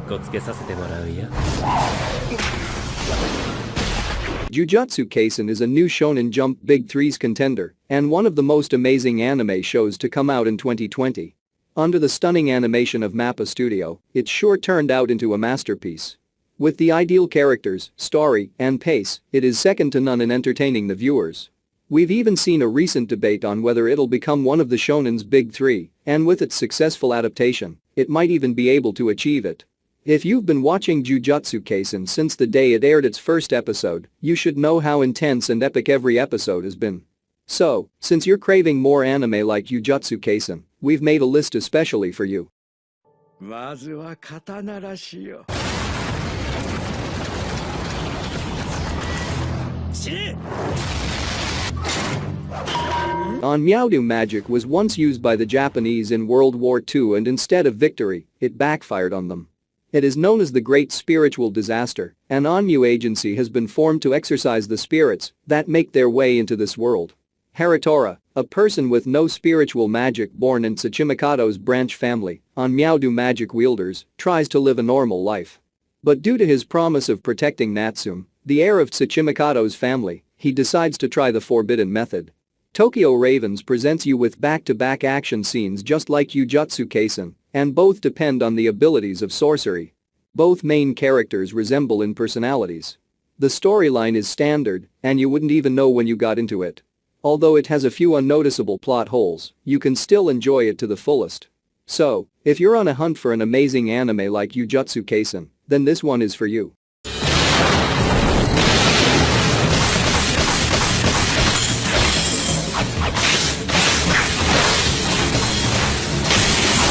こつけさせてもらうよ。 Jujutsu Kaisen is a new Shonen Jump Big Three's contender and one of the most amazing anime shows to come out in 2020. Under the stunning animation of MAPPA Studio, it sure turned out into a masterpiece. With the ideal characters, story, and pace, it is second to none in entertaining the viewers. We've even seen a recent debate on whether it'll become one of the shonen's big three, and with its successful adaptation, it might even be able to achieve it. If you've been watching Jujutsu Kaisen since the day it aired its first episode, you should know how intense and epic every episode has been. So, since you're craving more anime like Jujutsu Kaisen, we've made a list especially for you. On-Myaodu magic was once used by the Japanese in World War II, and instead of victory, it backfired on them. It is known as the Great Spiritual Disaster, an Onmyo agency has been formed to exorcise the spirits that make their way into this world. Haratora, a person with no spiritual magic born in Tsuchimikado's branch family, On-Myaodu magic wielders, tries to live a normal life. But due to his promise of protecting Natsume, the heir of Tsuchimikado's family, he decides to try the forbidden method. Tokyo Ravens presents you with back-to-back action scenes just like Jujutsu Kaisen, and both depend on the abilities of sorcery. Both main characters resemble in personalities. The storyline is standard, and you wouldn't even know when you got into it. Although it has a few unnoticeable plot holes, you can still enjoy it to the fullest. So, if you're on a hunt for an amazing anime like Jujutsu Kaisen, then this one is for you.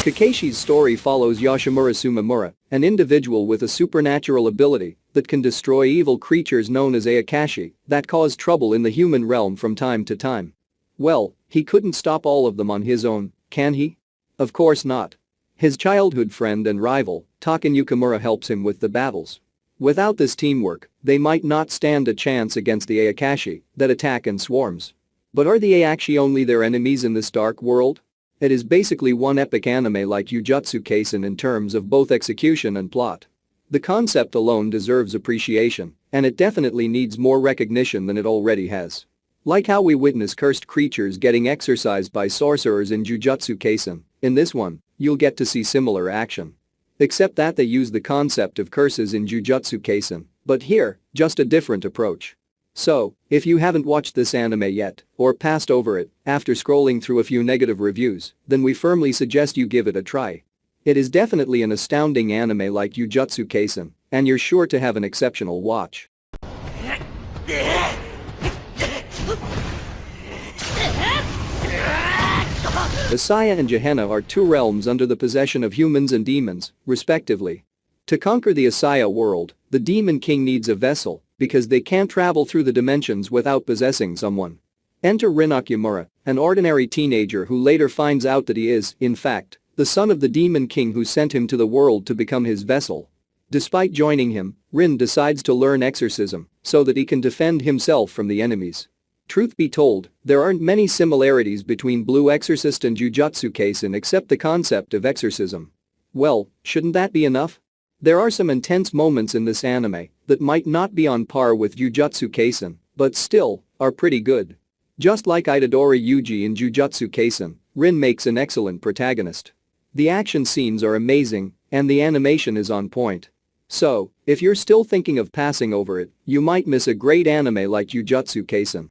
Kakeshi's story follows Yoshimura Sumimura, an individual with a supernatural ability that can destroy evil creatures known as Ayakashi that cause trouble in the human realm from time to time. Well, he couldn't stop all of them on his own, can he? Of course not. His childhood friend and rival, Taken Yukimura, helps him with the battles. Without this teamwork, they might not stand a chance against the Ayakashi that attack in swarms. But are the Ayakashi only their enemies in this dark world? It is basically one epic anime like Jujutsu Kaisen in terms of both execution and plot. The concept alone deserves appreciation, and it definitely needs more recognition than it already has. Like how we witness cursed creatures getting exorcised by sorcerers in Jujutsu Kaisen, in this one, you'll get to see similar action. Except that they use the concept of curses in Jujutsu Kaisen, but here, just a different approach. So, if you haven't watched this anime yet, or passed over it after scrolling through a few negative reviews, then we firmly suggest you give it a try. It is definitely an astounding anime like Jujutsu Kaisen, and you're sure to have an exceptional watch. Asaya and Gehenna are two realms under the possession of humans and demons, respectively. To conquer the Asaya world, the Demon King needs a vessel, because they can't travel through the dimensions without possessing someone. Enter Rin Okumura, an ordinary teenager who later finds out that he is, in fact, the son of the Demon King who sent him to the world to become his vessel. Despite joining him, Rin decides to learn exorcism so that he can defend himself from the enemies. Truth be told, there aren't many similarities between Blue Exorcist and Jujutsu Kaisen except the concept of exorcism. Well, shouldn't that be enough? There are some intense moments in this anime that might not be on par with Jujutsu Kaisen, but still, are pretty good. Just like Itadori Yuji in Jujutsu Kaisen, Rin makes an excellent protagonist. The action scenes are amazing, and the animation is on point. So, if you're still thinking of passing over it, you might miss a great anime like Jujutsu Kaisen.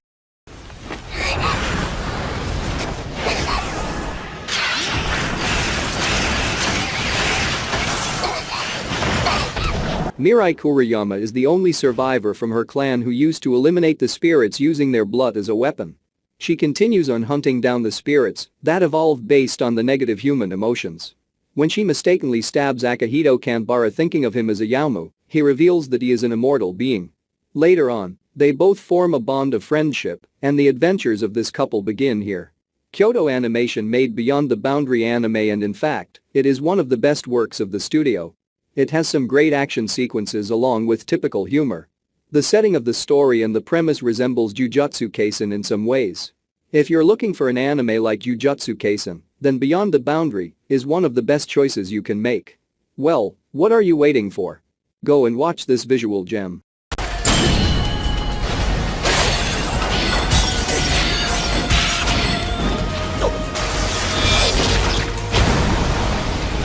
Mirai Kuriyama is the only survivor from her clan who used to eliminate the spirits using their blood as a weapon. She continues on hunting down the spirits that evolve based on the negative human emotions. When she mistakenly stabs Akihito Kanbara thinking of him as a Yaomu, he reveals that he is an immortal being. Later on, they both form a bond of friendship, and the adventures of this couple begin here. Kyoto Animation made Beyond the Boundary anime, and in fact, it is one of the best works of the studio. It has some great action sequences along with typical humor. The setting of the story and the premise resembles Jujutsu Kaisen in some ways. If you're looking for an anime like Jujutsu Kaisen, then Beyond the Boundary is one of the best choices you can make. Well, What are you waiting for? Go and watch this visual gem.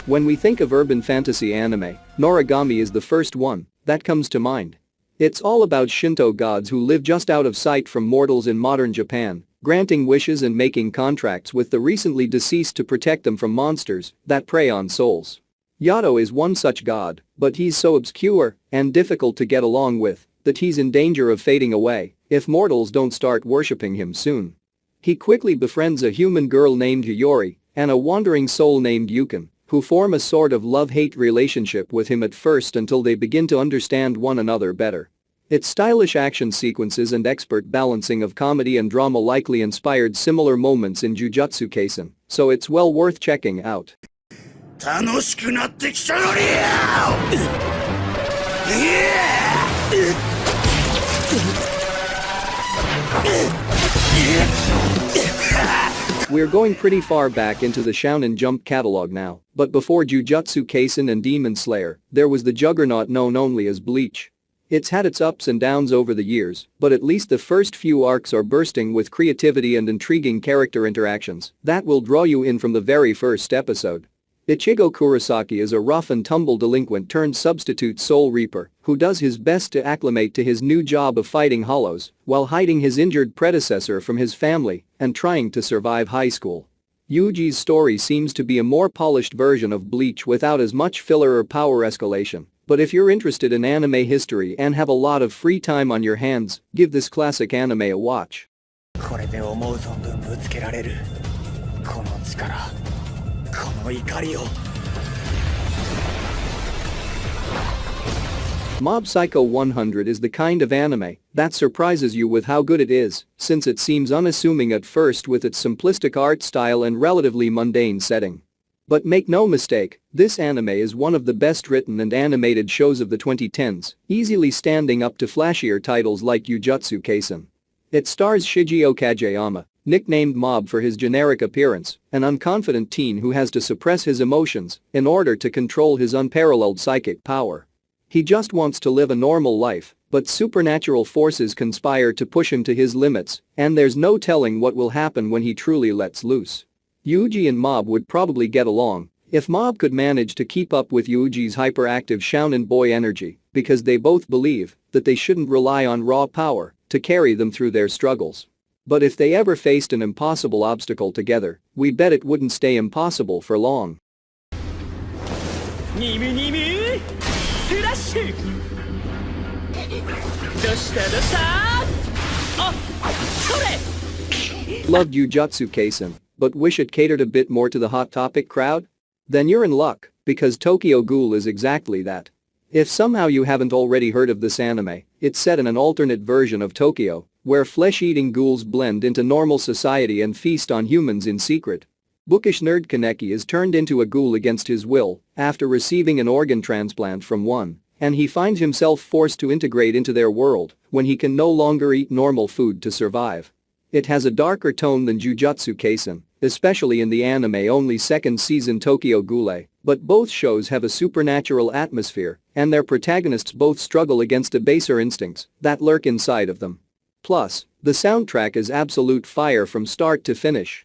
When we think of urban fantasy anime, Noragami is the first one that comes to mind. It's all about Shinto gods who live just out of sight from mortals in modern Japan, granting wishes and making contracts with the recently deceased to protect them from monsters that prey on souls. Yato is one such god, but he's so obscure and difficult to get along with that he's in danger of fading away if mortals don't start worshipping him soon. He quickly befriends a human girl named Hiyori and a wandering soul named Yukon, who form a sort of love-hate relationship with him at first until they begin to understand one another better. Its stylish action sequences and expert balancing of comedy and drama likely inspired similar moments in Jujutsu Kaisen, so it's well worth checking out. We're going pretty far back into the Shonen Jump catalog now, but before Jujutsu Kaisen and Demon Slayer, there was the juggernaut known only as Bleach. It's had its ups and downs over the years, but at least the first few arcs are bursting with creativity and intriguing character interactions that will draw you in from the very first episode. Ichigo Kurosaki is a rough and tumble delinquent turned substitute Soul Reaper who does his best to acclimate to his new job of fighting hollows while hiding his injured predecessor from his family and trying to survive high school. Yuji's story seems to be a more polished version of Bleach without as much filler or power escalation, but if you're interested in anime history and have a lot of free time on your hands, give this classic anime a watch. Mob Psycho 100 is the kind of anime that surprises you with how good it is, since it seems unassuming at first with its simplistic art style and relatively mundane setting. But make no mistake, this anime is one of the best written and animated shows of the 2010s, easily standing up to flashier titles like Jujutsu Kaisen. It stars Shigeo Kageyama, nicknamed Mob for his generic appearance, an unconfident teen who has to suppress his emotions in order to control his unparalleled psychic power. He just wants to live a normal life, but supernatural forces conspire to push him to his limits, and there's no telling what will happen when he truly lets loose. Yuji and Mob would probably get along if Mob could manage to keep up with Yuji's hyperactive shounen boy energy, because they both believe that they shouldn't rely on raw power to carry them through their struggles. But if they ever faced an impossible obstacle together, we bet it wouldn't stay impossible for long. Loved Jujutsu Kaisen, but wish it catered a bit more to the Hot Topic crowd? Then you're in luck, because Tokyo Ghoul is exactly that. If somehow you haven't already heard of this anime, it's set in an alternate version of Tokyo, where flesh-eating ghouls blend into normal society and feast on humans in secret. Bookish nerd Kaneki is turned into a ghoul against his will after receiving an organ transplant from one, and he finds himself forced to integrate into their world when he can no longer eat normal food to survive. It has a darker tone than Jujutsu Kaisen, especially in the anime-only second season Tokyo Ghoul, but both shows have a supernatural atmosphere, and their protagonists both struggle against the baser instincts that lurk inside of them. Plus, the soundtrack is absolute fire from start to finish.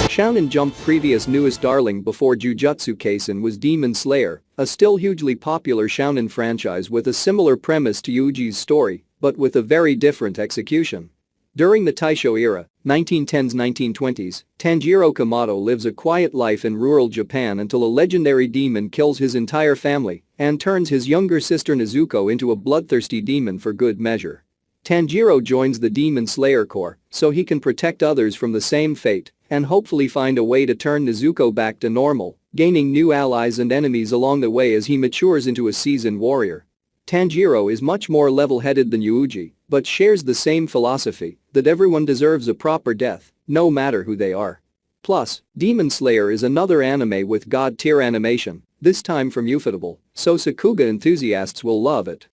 Shonen Jump previous newest darling before Jujutsu Kaisen was Demon Slayer, a still hugely popular shonen franchise with a similar premise to Yuji's story, but with a very different execution. During the Taisho era, 1910s-1920s, Tanjiro Kamado lives a quiet life in rural Japan until a legendary demon kills his entire family and turns his younger sister Nezuko into a bloodthirsty demon for good measure. Tanjiro joins the Demon Slayer Corps so he can protect others from the same fate and hopefully find a way to turn Nezuko back to normal, gaining new allies and enemies along the way as he matures into a seasoned warrior. Tanjiro is much more level-headed than Yuji, but shares the same philosophy that everyone deserves a proper death, no matter who they are. Plus, Demon Slayer is another anime with god-tier animation, this time from Ufotable, so Sakuga enthusiasts will love it.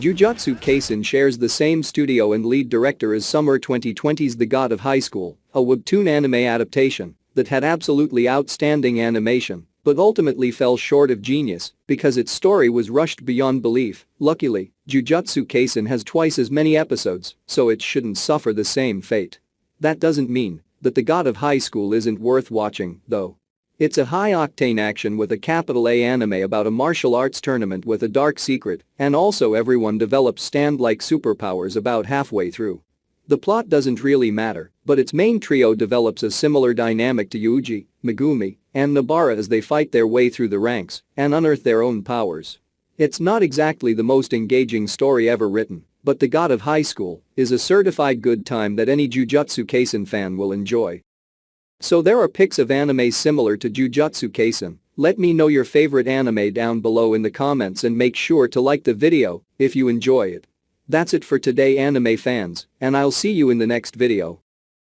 Jujutsu Kaisen shares the same studio and lead director as summer 2020's The God of High School, a webtoon anime adaptation that had absolutely outstanding animation but ultimately fell short of genius because its story was rushed beyond belief. Luckily, Jujutsu Kaisen has twice as many episodes, so it shouldn't suffer the same fate. That doesn't mean that The God of High School isn't worth watching, though. It's a high-octane action with a capital A anime about a martial arts tournament with a dark secret, and also everyone develops stand-like superpowers about halfway through. The plot doesn't really matter, but its main trio develops a similar dynamic to Yuji, Megumi, and Nobara as they fight their way through the ranks and unearth their own powers. It's not exactly the most engaging story ever written, but The God of High School is a certified good time that any Jujutsu Kaisen fan will enjoy. So there are pics of anime similar to Jujutsu Kaisen. Let me know your favorite anime down below in the comments and make sure to like the video if you enjoy it. That's it for today, anime fans, and I'll see you in the next video.